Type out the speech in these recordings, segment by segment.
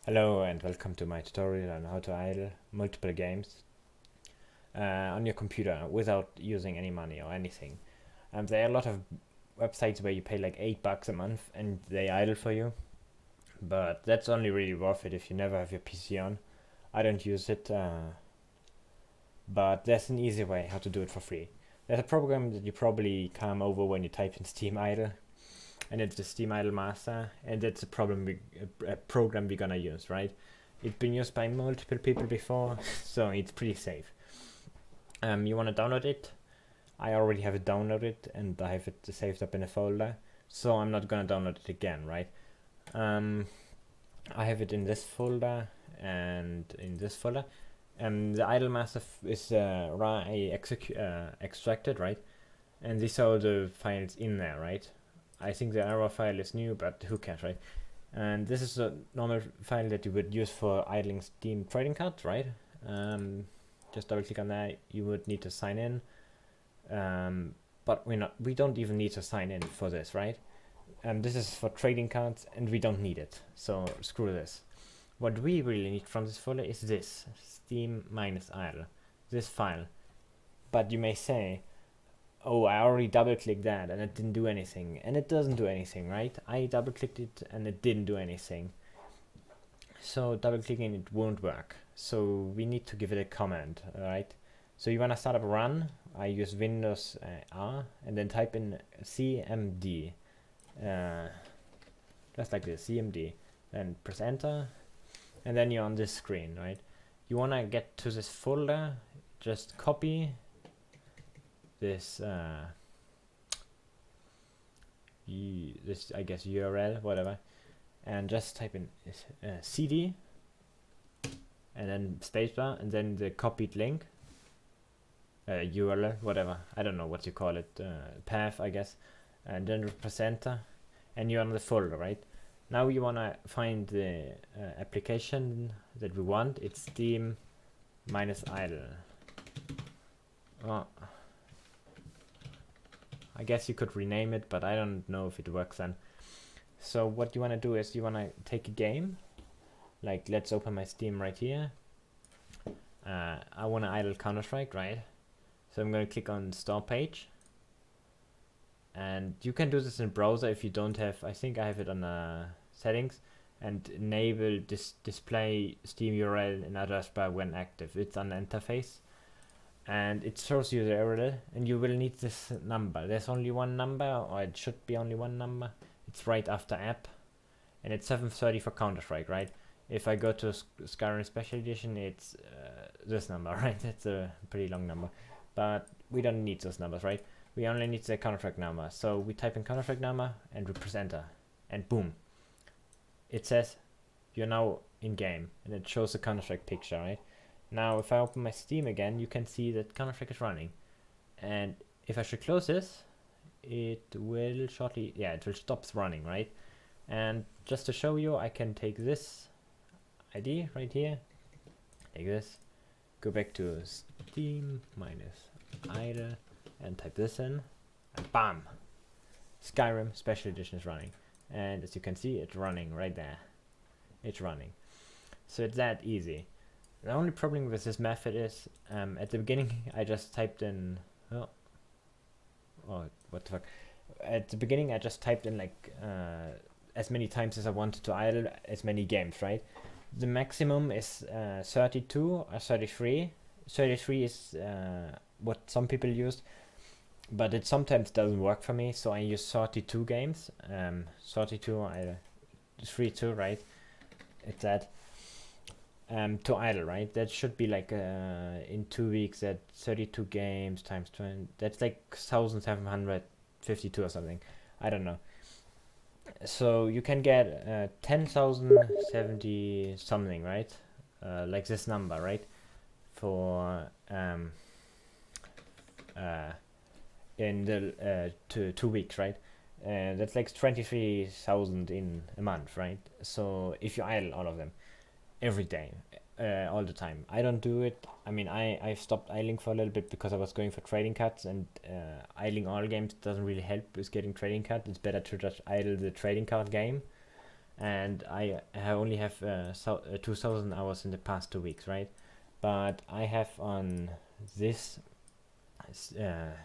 Hello and welcome to my tutorial on how to idle multiple games on your computer without using any money or anything. There are a lot of websites where you pay like $8 a month and they idle for you, but that's only really worth it if you never have your PC on. I don't use it, but there's an easy way how to do it for free. There's a program that you probably come over when you type in Steam Idle, and it's the Steam Idle Master, and that's a program we're gonna use, right? It's been used by multiple people before, so it's pretty safe. You wanna download it. I already have it downloaded and I have it saved up in a folder, so I'm not gonna download it again, right? I have it in this folder and in this folder. The idle master is extracted, right? And these are the files in there, right? I think the error file is new, but who cares, right? And this is a normal file that you would use for idling Steam trading cards, right? Just double click on that. You would need to sign in, but we don't even need to sign in for this, right? This is for trading cards and we don't need it, so screw this. What we really need from this folder is this Steam-idle, this file. But you may say, oh, I already double clicked that and it didn't do anything, and it doesn't do anything, right? I double clicked it and it didn't do anything, so double clicking it won't work. So we need to give it a command, right? So you want to start up a run. I use Windows R and then type in cmd, just like this, cmd, then press enter, and then you're on this screen, right? You want to get to this folder, just copy this this I guess URL, whatever, and just type in cd and then spacebar and then the copied link, URL, whatever, I don't know what you call it, path I guess, and then press enter and you're on the folder, right? Now you want to find the application that we want. It's Steam-idle. Oh, I guess you could rename it, but I don't know if it works then. So what you want to do is you want to take a game, like let's open my Steam right here. I want to idle Counter-Strike, right? So I'm going to click on store page, and you can do this in browser if you don't have. I think I have it on settings, and enable display Steam URL in address bar when active. It's on the interface, and it shows you the URL, and you will need this number. There's only one number, or it should be only one number. It's right after app, and it's 730 for Counter-Strike, right? If I go to Skyrim Special Edition, it's this number, right? It's a pretty long number, but we don't need those numbers, right? We only need the Counter-Strike number. So we type in Counter-Strike number and we press enter, and boom, it says you're now in game, and it shows the Counter-Strike picture, right? Now if I open my Steam again, you can see that Counter-Strike is running, and if I should close this, it will shortly, yeah, it will stop running, right? And just to show you, I can take this ID right here, take this, go back to Steam-idle and type this in, and bam, Skyrim Special Edition is running. And as you can see, it's running right there. It's running. So it's that easy. The only problem with this method is, at the beginning I just typed in, oh what the fuck. At the beginning I just typed in like as many times as I wanted to idle as many games, right? The maximum is 32 or 33. 33 is what some people use, but it sometimes doesn't work for me, so I use 32 games. 32, 32, right? It's that. To idle, right? That should be like in 2 weeks, that 32 games times 20, that's like 1,752 or something. I don't know. So you can get 10,070 something, right? Like this number, right? For in the 2 weeks, right? That's like 23,000 in a month, right? So if you idle all of them every day, all the time. I don't do it. I mean, I've stopped idling for a little bit because I was going for trading cards, and idling all games doesn't really help with getting trading cards. It's better to just idle the trading card game, and I only have 2,000 hours in the past 2 weeks, right? But I have on this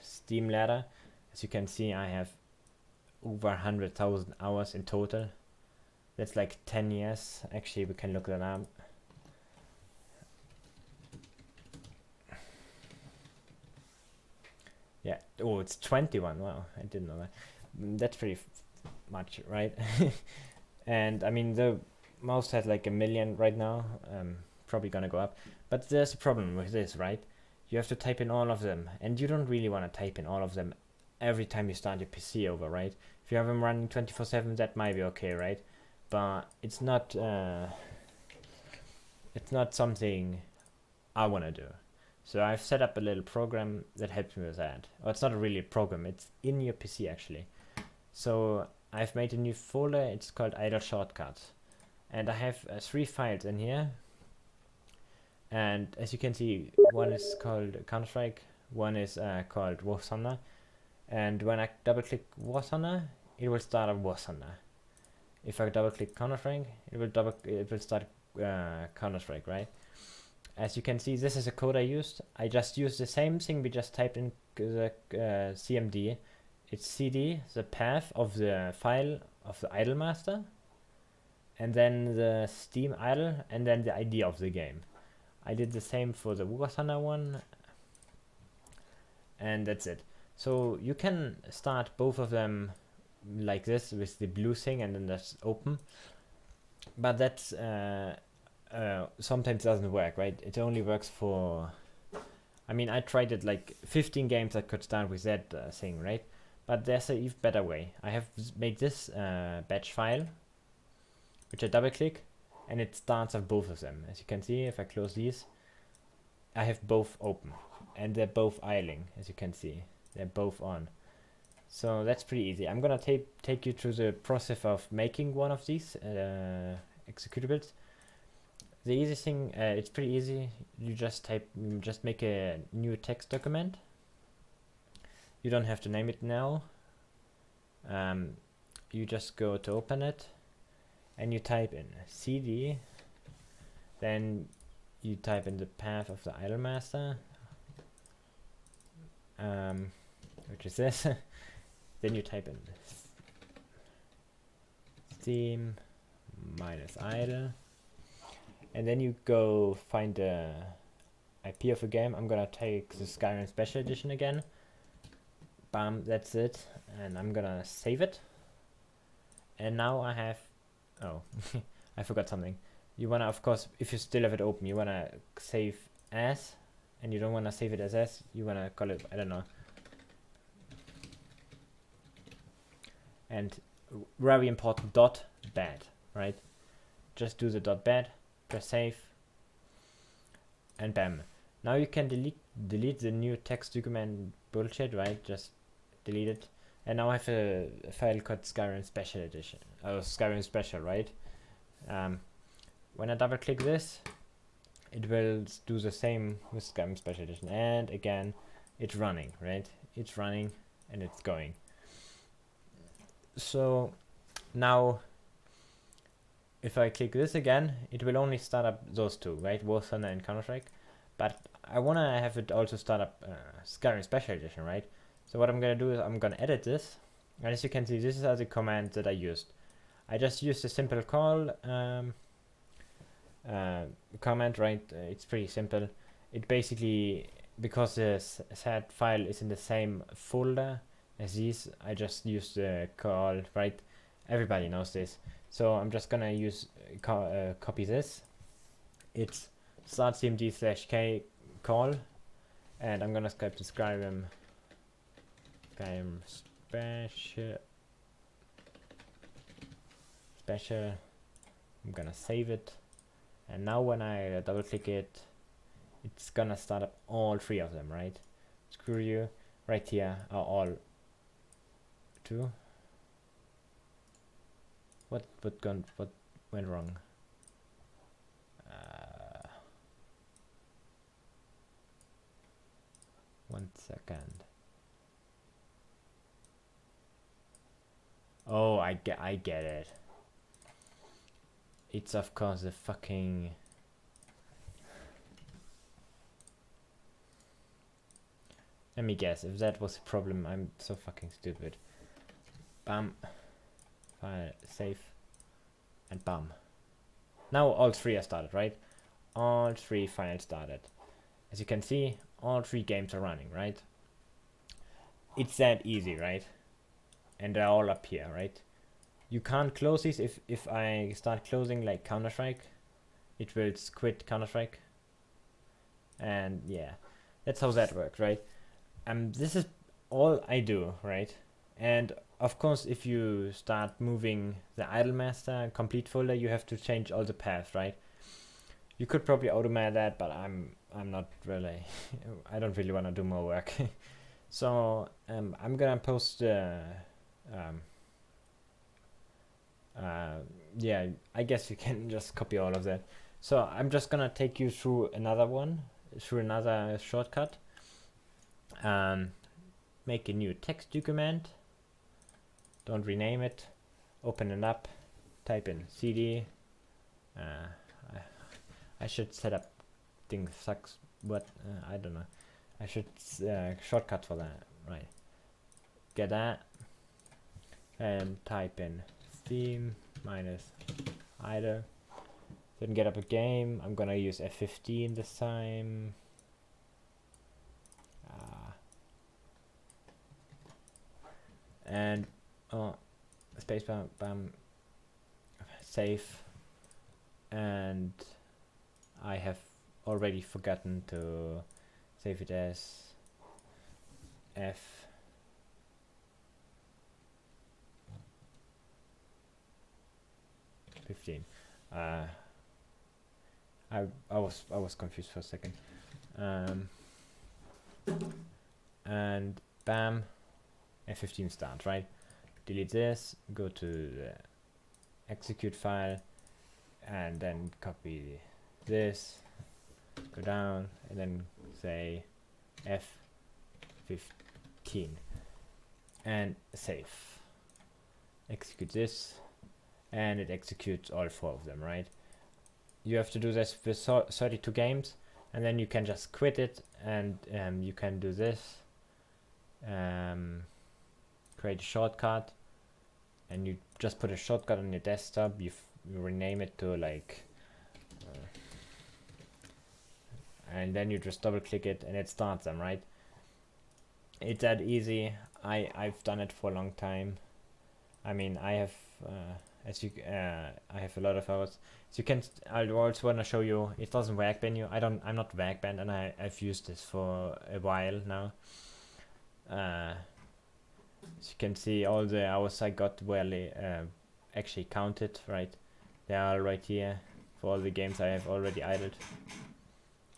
Steam ladder, as you can see, I have over 100,000 hours in total. That's like 10 years. Actually, we can look that up. Yeah. Oh, it's 21. Wow, I didn't know that. That's pretty much, right? And I mean, the mouse has like 1 million right now. Probably gonna go up. But there's a problem with this, right? You have to type in all of them, and you don't really want to type in all of them every time you start your PC over, right? If you have them running 24/7, that might be okay, right? But it's not something I want to do. So I've set up a little program that helps me with that. Or it's not really a program, it's in your PC actually. So I've made a new folder, it's called idle shortcuts. And I have 3 files in here. And as you can see, one is called Counter-Strike, one is called War Thunder. And when I double click War Thunder, it will start up War Thunder. If I double click Counter-Strike, it will start Counter-Strike, right? As you can see, this is a code I used. I just used the same thing we just typed in the CMD. It's cd, the path of the file of the idle master, and then the Steam idle, and then the ID of the game. I did the same for the War Thunder one, and that's it. So you can start both of them like this with the blue thing and then that's open, but that's sometimes doesn't work, right? It only works for, I mean, I tried it like 15 games I could start with that thing, right? But there's an even better way. I have made this batch file, which I double click, and it starts of both of them. As you can see, if I close these, I have both open, and they're both idling, as you can see. They're both on. So that's pretty easy. I'm gonna take you through the process of making one of these executables. The easy thing, it's pretty easy. You just make a new text document. You don't have to name it now. You just go to open it, and you type in cd. Then you type in the path of the idle master, which is this. Then you type in Steam -idle, and then you go find the IP of a game. I'm gonna take the Skyrim Special Edition again. Bam, that's it, and I'm gonna save it. And now I have, oh, I forgot something. You wanna, of course, if you still have it open, you wanna save as, and you don't wanna save it as S. You wanna call it, I don't know. And very important, .bat, right? Just do the .bat, press save, and bam. Now you can delete the new text document bullshit, right? Just delete it. And now I have a file called Skyrim Special Edition, Skyrim Special, right? When I double click this, it will do the same with Skyrim Special Edition. And again, it's running, right? It's running and it's going. So now if I click this again, it will only start up those two, right? War Thunder and Counter-Strike. But I want to have it also start up Skyrim Special Edition, right? So what I'm going to do is I'm going to edit this. And as you can see, this is the command that I used. I just used a simple call command, right? It's pretty simple. It basically, because the sad file is in the same folder as these, I just use the call, right? Everybody knows this. So I'm just gonna use copy this. It's start cmd/k call, and I'm gonna script the Skyrim special. I'm gonna save it, and now when I double click it, it's gonna start up all 3 of them, right? Screw you. Right here are all 2. What went wrong? 1 second. Oh, I get it. it's of course a fucking... Let me guess, if that was a problem, I'm so fucking stupid. Bam. File, save. And bam. Now all three are started, right? All three files started. As you can see, all three games are running, right? It's that easy, right? And they're all up here, right? You can't close these. If I start closing like Counter-Strike, it will quit Counter-Strike. And yeah, that's how that works, right? This is all I do, right? And of course, if you start moving the idle master complete folder, you have to change all the paths, right? You could probably automate that, but I'm not really. I don't really want to do more work. So I'm gonna post. Yeah, I guess you can just copy all of that. So I'm just gonna take you through another shortcut. Make a new text document. Don't rename it. Open it up. Type in cd. I should set up things sucks, but I don't know. I should shortcut for that, right? Get that and type in theme minus idle. Then get up a game. I'm gonna use F15 this time. And spacebar, bam, save. And I have already forgotten to save it as F15. I was confused for a second. And bam, F15 start, right? Delete this, go to the execute file, and then copy this, go down, and then say F15 and save. Execute this, and it executes all 4 of them, right? You have to do this with 32 games, and then you can just quit it, and you can do this. Create a shortcut, and you just put a shortcut on your desktop. You rename it to like, and then you just double click it, and it starts them, right? It's that easy. I've done it for a long time. I mean, I have I have a lot of hours. So you can. I also want to show you. It doesn't work ban you. I'm not work banned, and I've used this for a while now. As you can see, all the hours I got were actually counted, right? They are right here for all the games I have already idled.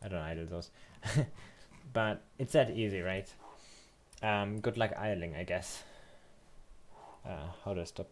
I don't idle those, but it's that easy, right? Good luck idling, I guess. How do I stop?